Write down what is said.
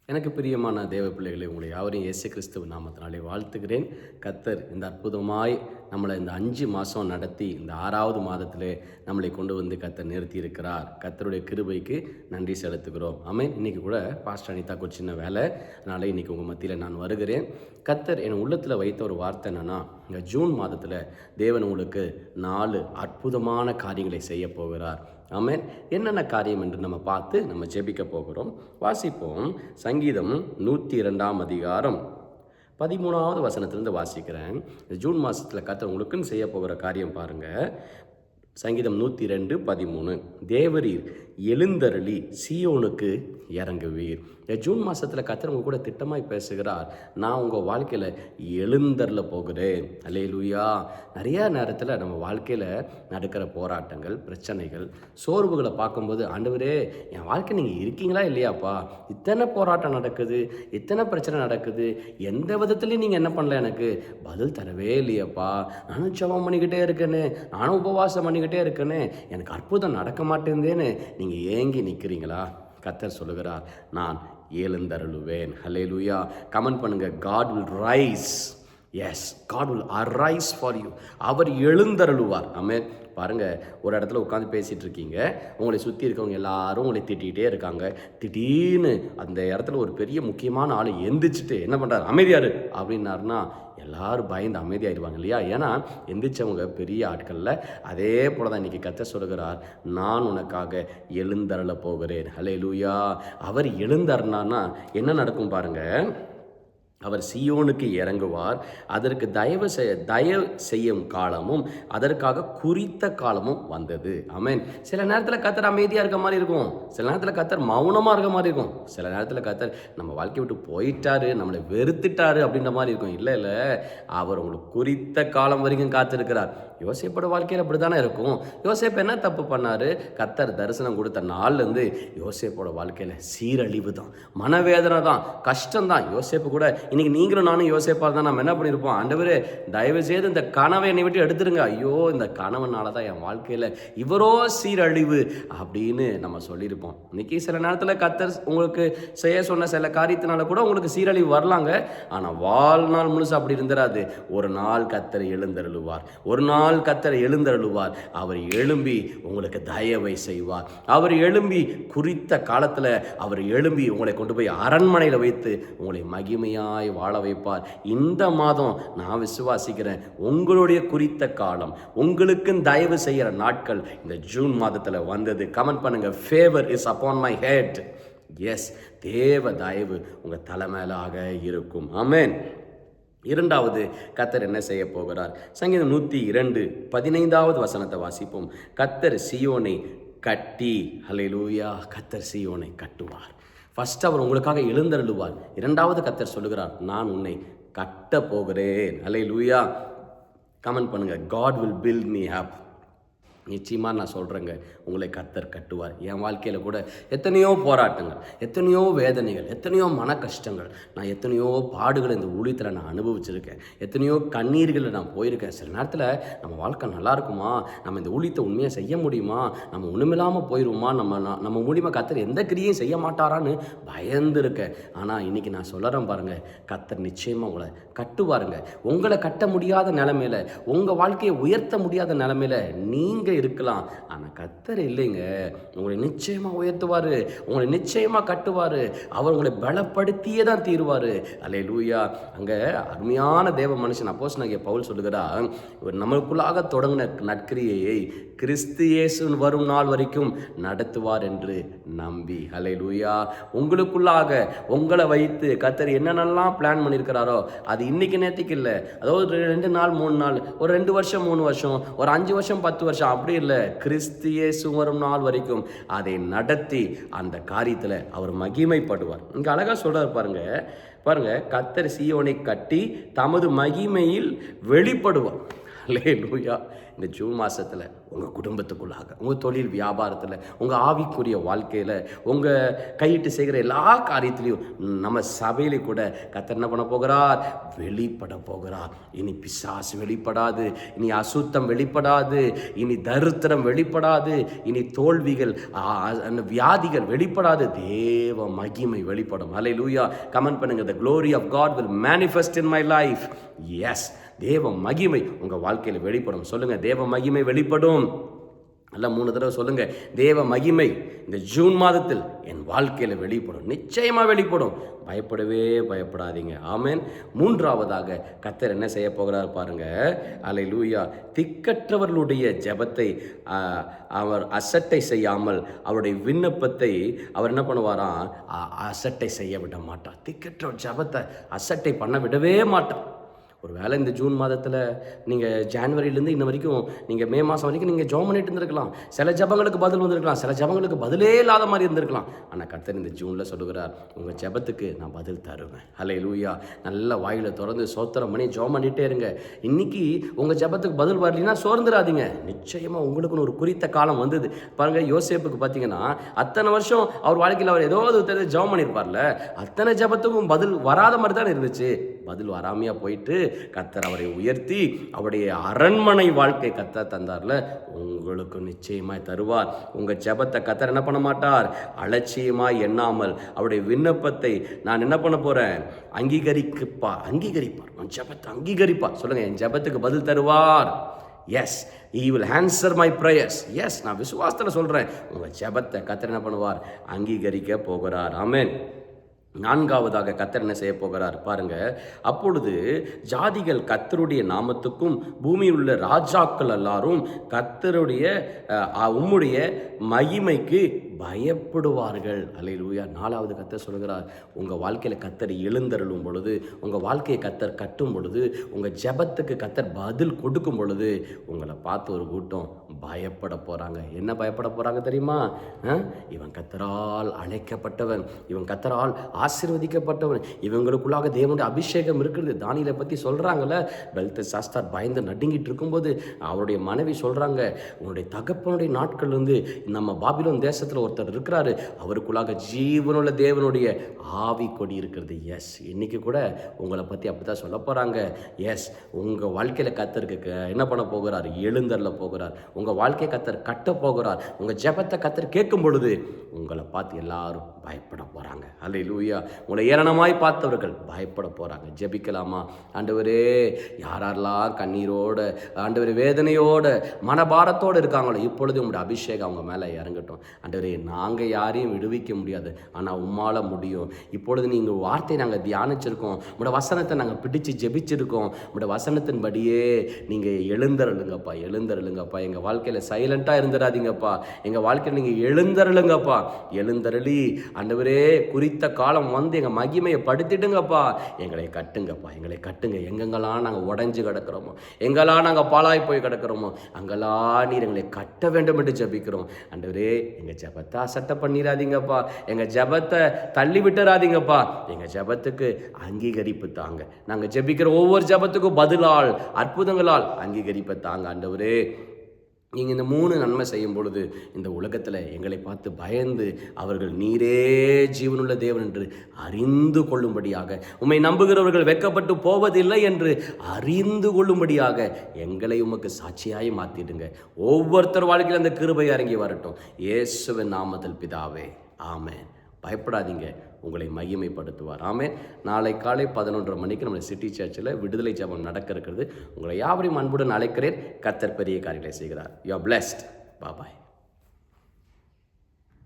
எனக்கு பிரியமான தேவ பிள்ளைகளை உங்களை யாவரையும் இயேசு கிறிஸ்துவ நாமத்தினாலே வாழ்த்துகிறேன். கர்த்தர் இந்த அற்புதமாய் நம்மளை இந்த 5 மாதம் நடத்தி இந்த 6வது மாதத்திலே நம்மளை கொண்டு வந்து கர்த்தர் நிறுத்தி இருக்கிறார். கர்த்தருடைய கிருபைக்கு நன்றி செலுத்துகிறோம். ஆமென். இன்றைக்கி கூட பாஸ்டர் அனிதாக்கு ஒரு சின்ன வேலை, அதனால் இன்றைக்கி உங்கள் மத்தியில் நான் வருகிறேன். கர்த்தர் என் உள்ளத்தில் வைத்த ஒரு வார்த்தை என்னென்னா, இந்த ஜூன் மாதத்தில் தேவன் உங்களுக்கு 4 அற்புதமான காரியங்களை செய்ய போகிறார். ஆமென். என்னென்ன காரியம் என்று நம்ம பார்த்து நம்ம ஜெபிக்க போகிறோம். வாசிப்போம். சங்கீதம் 102 அதிகாரம் 13வது வசனத்திலிருந்து வாசிக்கிறேன். ஜூன் மாதத்தில் கர்த்தர் உங்களுக்குன்னு செய்ய போகிற காரியம் பாருங்கள். சங்கீதம் 102:13. தேவரீர் எழுந்தருளி சீயோனுக்கு இறங்குவீர். ஜூன் மாதத்தில் கர்த்தர் உங்க கூட திட்டமாய் பேசுகிறார். நான் உங்கள் வாழ்க்கையில் எழுந்தருள போகிறேன். அல்லேலூயா. நிறையா நேரத்தில் நம்ம வாழ்க்கையில் நடக்கிற போராட்டங்கள், பிரச்சனைகள், சோர்வுகளை பார்க்கும்போது, ஆண்டவரே என் வாழ்க்கை நீங்கள் இருக்கீங்களா இல்லையாப்பா, இத்தனை போராட்டம் நடக்குது, இத்தனை பிரச்சனை நடக்குது, எந்த விதத்துலையும் நீங்கள் என்ன பண்ணல, எனக்கு பதில் தரவே இல்லையாப்பா, நானும் ஜெபம் பண்ணிக்கிட்டே இருக்கேன்னு, நானும் உபவாசம் பண்ணிக்கிட்டே இருக்கேன்னு, எனக்கு அற்புதம் நடக்க மாட்டேங்குதேன்னு நீங்கள் ஏங்கி நிற்கிறீங்களா? கர்த்தர் சொல்லுகிறார், நான் எழுந்தருளுவேன். ஹல்லேலூயா. கமெண்ட் பண்ணுங்க. God will rise. Yes, God will arise for you. அவர் எழுந்தருளுவார். ஆமென். பாருங்கள், ஒரு இடத்துல உட்காந்து பேசிகிட்டு இருக்கீங்க, உங்களை சுற்றி இருக்கவங்க எல்லாரும் உங்களை திட்டிகிட்டே இருக்காங்க. திடீர்னு அந்த இடத்துல ஒரு பெரிய முக்கியமான ஆள் எந்திரிச்சிட்டு என்ன பண்ணுறாரு, அமைதியாரு அப்படின்னாருன்னா எல்லாரும் பயந்து அமைதியாகிடுவாங்க இல்லையா? ஏன்னா எந்திரிச்சவங்க பெரிய ஆட்களில். அதே போல தான் இன்றைக்கி கர்த்தர் சொல்லுகிறார், நான் உனக்காக எழுந்தருள போகிறேன். ஹல்லேலூயா. அவர் எழுந்தருனான்னா என்ன நடக்கும் பாருங்கள். அவர் சீயோனுக்கு இறங்குவார். அதற்கு தயவு செய்யும் காலமும் அதற்காக குறித்த காலமும் வந்தது. ஆமென். சில நேரத்தில் கர்த்தர் அமைதியாக இருக்க மாதிரி இருக்கும், சில நேரத்தில் கர்த்தர் மௌனமாக இருக்க மாதிரி இருக்கும், சில நேரத்தில் கர்த்தர் நம்ம வாழ்க்கை விட்டு போயிட்டாரு, நம்மளை வெறுத்துட்டாரு அப்படின்ற மாதிரி இருக்கும். இல்லை, அவர் உங்களுக்கு குறித்த காலம் வரைக்கும் காத்திருக்கிறார். யோசேப்போட வாழ்க்கையில் அப்படி தானே இருக்கும். யோசேப்பு என்ன தப்பு பண்ணார்? கர்த்தர் தரிசனம் கொடுத்த நாள்லேருந்து யோசேப்போட வாழ்க்கையில் சீரழிவு தான், மனவேதனை தான், கஷ்டம் தான். யோசேப்பு கூட இன்றைக்கி நீங்களும் நானும் யோசேப்பாக தான் நம்ம என்ன பண்ணியிருப்போம், ஆண்டவரே தயவு செய்து இந்த கனவை என்னை விட்டு எடுத்துருங்க, ஐயோ இந்த கனவனால தான் என் வாழ்க்கையில் இவரோ சீரழிவு அப்படின்னு நம்ம சொல்லியிருப்போம். இன்றைக்கி சில நேரத்தில் கர்த்தர் உங்களுக்கு செய்ய சொன்ன சில காரியத்தினால கூட உங்களுக்கு சீரழிவு வரலாங்க. ஆனால் வாழ்நாள் முழுசு அப்படி இருந்துராது. ஒரு நாள் கர்த்தர் எழுந்தருளுவார், ஒரு நாள் கர்த்தர் எழுந்தருளுவார். அவர் எழும்பி உங்களுக்கு தயவை செய்வார். அவர் எழும்பி குறித்த காலத்தில் அவர் எழும்பி உங்களை கொண்டு போய் அரண்மனையில் வைத்து உங்களை மகிமையாய் வாழ வைப்பார். இந்த மாதம் நான் விசுவாசிக்கிறேன், உங்களுடைய குறித்த காலம், உங்களுக்கு தயவு செய்கிற நாட்கள் இந்த ஜூன் மாதத்தில் வந்தது. கமெண்ட் பண்ணுங்க. Favour is upon my head. Yes, தேவ தயவு உங்கள் தலைமையிலாக இருக்கும். ஆமென். இரண்டாவது, கர்த்தர் என்ன செய்ய போகிறார்? சங்கீதம் 102:15வது வசனத்தை வாசிப்போம். கர்த்தர் சீயோனை கட்டி, ஹல்லேலூயா, கர்த்தர் சீயோனை கட்டுவார். ஃபர்ஸ்ட் அவர் உங்களுக்காக எழுந்தருளுவார். இரண்டாவது கர்த்தர் சொல்லுகிறார், நான் உன்னை கட்ட போகிறேன். ஹல்லேலூயா. கமெண்ட் பண்ணுங்க. God will build me up. நிச்சயமாக நான் சொல்கிறேங்க, உங்களை கர்த்தர் கட்டுவார். என் வாழ்க்கையில் கூட எத்தனையோ போராட்டங்கள், எத்தனையோ வேதனைகள், எத்தனையோ மன கஷ்டங்கள், நான் எத்தனையோ பாடுகளை இந்த ஊழியத்தில் நான் அனுபவிச்சிருக்கேன், எத்தனையோ கண்ணீர்களை நான் போயிருக்கேன். சில நேரத்தில் நம்ம வாழ்க்கை நல்லா இருக்குமா, நம்ம இந்த ஊழியத்தை உண்மையாக செய்ய முடியுமா, நம்ம ஒன்றுமில்லாமல் போயிடுவோமா, நம்ம மூலியமாக கர்த்தர் எந்த கிரியையும் செய்ய மாட்டாரான்னு பயந்துருக்கேன். ஆனால் இன்றைக்கி நான் சொல்கிறேன் பாருங்கள், கர்த்தர் நிச்சயமாக உங்களை கட்டுவாருங்க. உங்களை கட்ட முடியாத நிலைமையில், உங்கள் வாழ்க்கையை உயர்த்த முடியாத நிலைமையில் நீங்கள் இருக்கலாம், ஆனால் கர்த்தர் இல்லைங்க, உங்களை நிச்சயமாக உயர்த்துவார், உங்களை நிச்சயமாக கட்டுவார். அவர் உங்களை பலப்படுத்தியே தான் தீருவார். அல்லேலூயா. அங்கே அருமையான தேவ மனுஷன் அப்போஸ்தலனாகிய பவுல் சொல்லுகிறார், இவர் நம்மளுக்குள்ளாக தொடங்கின நற்கிரியையை கிறிஸ்து இயேசு வரும் நாள் வரைக்கும் நடத்துவார் என்று நம்பி. அல்லேலூயா. உங்களுக்குள்ளாக உங்களை வைத்து கர்த்தர் என்னென்னலாம் பிளான் பண்ணியிருக்கிறாரோ அது இன்னைக்கு நேற்றுக்கு இல்லை, அதாவது 2 நாள் 3 நாள், ஒரு 2 வருஷம் 3 வருஷம், ஒரு 5 வருஷம் 10 வருஷம், அப்படி இல்லை. கிறிஸ்து இயேசு வரும் நாள் வரைக்கும் அதை நடத்தி அந்த காரியத்தில் அவர் மகிமைப்படுவார். இங்கே அழகாக சொல்கிறார் பாருங்க. கர்த்தர் சீயோனை கட்டி தமது மகிமையில் வெளிப்படுவார். அல்லேலூயா. இந்த ஜூன் மாதத்தில் உங்கள் குடும்பத்துக்குள்ளாக, உங்கள் தொழில் வியாபாரத்தில், உங்கள் ஆவிக்குரிய வாழ்க்கையில், உங்கள் கையிட்டு செய்கிற எல்லா காரியத்திலையும் நம்ம சபையிலே கூட கர்த்தர் என்ன பண்ண போகிறார்? வெளிப்பட போகிறார். இனி பிசாசு வெளிப்படாது, இனி அசுத்தம் வெளிப்படாது, இனி தரித்திரம் வெளிப்படாது, இனி தோல்விகள் வியாதிகள் வெளிப்படாது. தேவ மகிமை வெளிப்படும். ஹல்லேலூயா. கமெண்ட் பண்ணுங்க, the glory of God will manifest in my life. yes, தேவ மகிமை உங்கள் வாழ்க்கையில் வெளிப்படும். சொல்லுங்கள், தேவ மகிமை வெளிப்படும். நல்லா 3 தடவை சொல்லுங்கள், தேவ மகிமை இந்த ஜூன் மாதத்தில் என் வாழ்க்கையில் வெளிப்படும். நிச்சயமாக வெளிப்படும். பயப்படவே பயப்படாதீங்க. ஆமென். 3ஆவதாக கர்த்தர் என்ன செய்ய போகிறார் பாருங்க. அல்லேலூயா. திக்கற்றவர்களுடைய ஜெபத்தை அவர் அசட்டை செய்யாமல், அவருடைய விண்ணப்பத்தை அவர் என்ன பண்ணுவாராம்? அசட்டை செய்ய விட மாட்டார். திக்கற்ற ஜெபத்தை அசட்டை பண்ண விடவே மாட்டார். ஒரு வேளை இந்த ஜூன் மாதத்தில் நீங்கள் ஜான்வரியிலேருந்து இன்ன வரைக்கும் நீங்கள் மே மாதம் வரைக்கும் நீங்கள் ஜெபம் பண்ணிட்டு இருந்திருக்கலாம். சில ஜெபங்களுக்கு பதில் வந்திருக்கலாம், சில ஜெபங்களுக்கு பதிலே இல்லாத மாதிரி இருந்திருக்கலாம். ஆனால் கர்த்தர் இந்த ஜூனில் சொல்லுகிறார், உங்கள் ஜெபத்துக்கு நான் பதில் தருவேன். ஹல்லேலூயா. நல்ல வாயில் திறந்து சோத்திரம் பண்ணி ஜெபம் பண்ணிகிட்டே இருங்க. இன்றைக்கி உங்கள் ஜெபத்துக்கு பதில் வரலைன்னா சோர்ந்துடாதீங்க. நிச்சயமாக உங்களுக்குன்னு ஒரு குறித்த காலம் வந்தது. பாருங்கள், யோசேப்புக்கு பார்த்தீங்கன்னா அத்தனை வருஷம் அவர் வாழ்க்கையில் அவர் ஏதோ ஒரு ஜெபம் பண்ணியிருப்பார்ல, அத்தனை ஜெபத்துக்கும் பதில் வராத மாதிரி தான் இருந்துச்சு. பதில் வராமையாக போயிட்டு கர்த்தர் அவரை உயர்த்தி அவருடைய அரண்மனை வாழ்க்கை கர்த்தர் தந்தார்ல, உங்களுக்கு நிச்சயமாய் தருவார். உங்கள் ஜெபத்தை கர்த்தர் என்ன பண்ண மாட்டார்? அலட்சியமாய் எண்ணாமல் அவருடைய விண்ணப்பத்தை நான் என்ன பண்ண போகிறேன்? அங்கீகரிப்பார். உன் ஜெபத்தை அங்கீகரிப்பார். சொல்லுங்கள், என் ஜெபத்துக்கு பதில் தருவார். Yes, he will answer my prayers. Yes, நான் விசுவாசத்தில் சொல்கிறேன், உங்கள் ஜெபத்தை கர்த்தர் என்ன பண்ணுவார்? அங்கீகரிக்க போகிறார். ஆமென். 4ஆவதாக கர்த்தர் என்ன செய்ய போகிறார் பாருங்க. அப்பொழுது ஜாதிகள் கர்த்தருடைய நாமத்துக்கும் பூமியில் உள்ள ராஜாக்கள் எல்லாரும் கர்த்தருடைய உம்முடைய மகிமைக்கு பயப்படுவார்கள். அல்லேலூயா. 4வது கர்த்தர் சொல்கிறார், உங்கள் வாழ்க்கையில் கர்த்தர் எழுந்தருளும் பொழுது, உங்கள் வாழ்க்கையை கர்த்தர் கட்டும் பொழுது, உங்கள் ஜெபத்துக்கு கர்த்தர் பதில் கொடுக்கும் பொழுது உங்களை பார்த்து ஒரு கூட்டம் பயப்பட போகிறாங்க. என்ன பயப்பட போகிறாங்க தெரியுமா? இவன் கர்த்தரால் அழைக்கப்பட்டவன், இவன் கர்த்தரால் ஆசீர்வதிக்கப்பட்டவன், இவங்களுக்குள்ளாக தேவனுடைய அபிஷேகம் இருக்கிறது. தானியேலை பற்றி சொல்கிறாங்கல்ல, பெல்தெஷாத்சார் பயந்து நடுங்கிட்டு இருக்கும்போது அவருடைய மனைவி சொல்கிறாங்க, உன்னுடைய தகப்பனுடைய நாட்கள் நம்ம பாபிலோன் தேசத்தில் ஒருத்தர் இருக்கிறாரு, அவருக்குள்ளாக ஜீவனுள்ள தேவனுடைய ஆவி கொடி இருக்கிறது. எஸ், இன்னைக்கு கூட உங்களை பற்றி அப்படி தான் சொல்ல போகிறாங்க. எஸ், உங்கள் வாழ்க்கையில் கர்த்தருக்கு என்ன பண்ண போகிறார்? எழுந்தருள போகிறார். உங்கள் வாழ்க்கையை கர்த்தர் கட்ட போகிறார். உங்கள் ஜெபத்தை கர்த்தர் கேட்கும் பொழுது உங்களை பார்த்து எல்லாரும் பயப்பட போகிறாங்க. அல்லேலூயா. உங்களை ஏளனமாய் பார்த்தவர்கள் பயப்பட போகிறாங்க. ஜெபிக்கலாமா? ஆண்டவரே, யாரெல்லாம் கண்ணீரோடு, ஆண்டவரே வேதனையோடு, மனபாரத்தோடு இருக்காங்களோ இப்பொழுது உங்களுடைய அபிஷேகம் அவங்க மேலே இறங்கட்டும். ஆண்டவரே, நாங்கள் யாரையும் விடுவிக்க முடியாது, ஆனால் உம்மால முடியும். இப்பொழுது நீங்கள் வார்த்தையை நாங்கள் தியானிச்சிருக்கோம், உங்களோட வசனத்தை நாங்கள் பிடிச்சு ஜெபிச்சிருக்கோம். உங்களோட வசனத்தின்படியே நீங்கள் எழுந்தருளுங்கப்பா, எழுந்தருளுங்கப்பா. எங்கள் வாழ்க்கையில் சைலண்ட்டாக இருந்துடாதீங்கப்பா. எங்கள் வாழ்க்கையில் நீங்கள் எழுந்தருளுங்கப்பா. எழுந்தருளி ஆண்டவரே, குறித்த காலம் வந்து எங்கள் மகிமையை படுத்திடுங்கப்பா. எங்களை கட்டுங்கப்பா, எங்களை கட்டுங்க. எங்கெங்கெல்லாம் நாங்கள் உடஞ்சி கிடக்கிறோமோ, எங்கெல்லாம் நாங்கள் பாழாய் போய் கிடக்கிறோமோ, அங்கெல்லாம் நீர் எங்களை கட்ட வேண்டும் என்று ஜெபிக்கிறோம். ஆண்டவரே, எங்கள் ஜெபத்தை அசட்டை பண்ணிடாதீங்கப்பா, எங்கள் ஜெபத்தை தள்ளி விட்டுறாதீங்கப்பா. எங்கள் ஜெபத்துக்கு அங்கீகரிப்பு தாங்க. நாங்கள் ஜெபிக்கிற ஒவ்வொரு ஜெபத்துக்கும் பதிலால், அற்புதங்களால் அங்கீகரிப்பை தாங்க. ஆண்டவரே, நீங்கள் இந்த 3 நன்மை செய்யும் பொழுது இந்த உலகத்தில் எங்களை பார்த்து பயந்து அவர்கள் நீரே ஜீவனுள்ள தேவன் என்று அறிந்து கொள்ளும்படியாக, உம்மை நம்புகிறவர்கள் வெட்கப்பட்டு போவதில்லை என்று அறிந்து கொள்ளும்படியாக எங்களை உமக்கு சாட்சியாய் மாற்றிடுங்க. ஒவ்வொருத்தர் வாழ்க்கையில் அந்த கிருபை இறங்கி வரட்டும். இயேசுவின் நாமத்தில் பிதாவே, ஆமென். பயப்படாதீங்க, உங்களை மகிமைப்படுத்துவார். ஆமென். நாளை காலை 11:30 மணிக்கு நம்ம சிட்டி சர்ச்சில் விடுதலை ஜெபம் நடக்க இருக்கிறது. உங்களை யாவரையும் அன்புடன் அழைக்கிறேன். கர்த்தர் பெரிய காரியங்களை செய்கிறார். You are blessed. பாய்.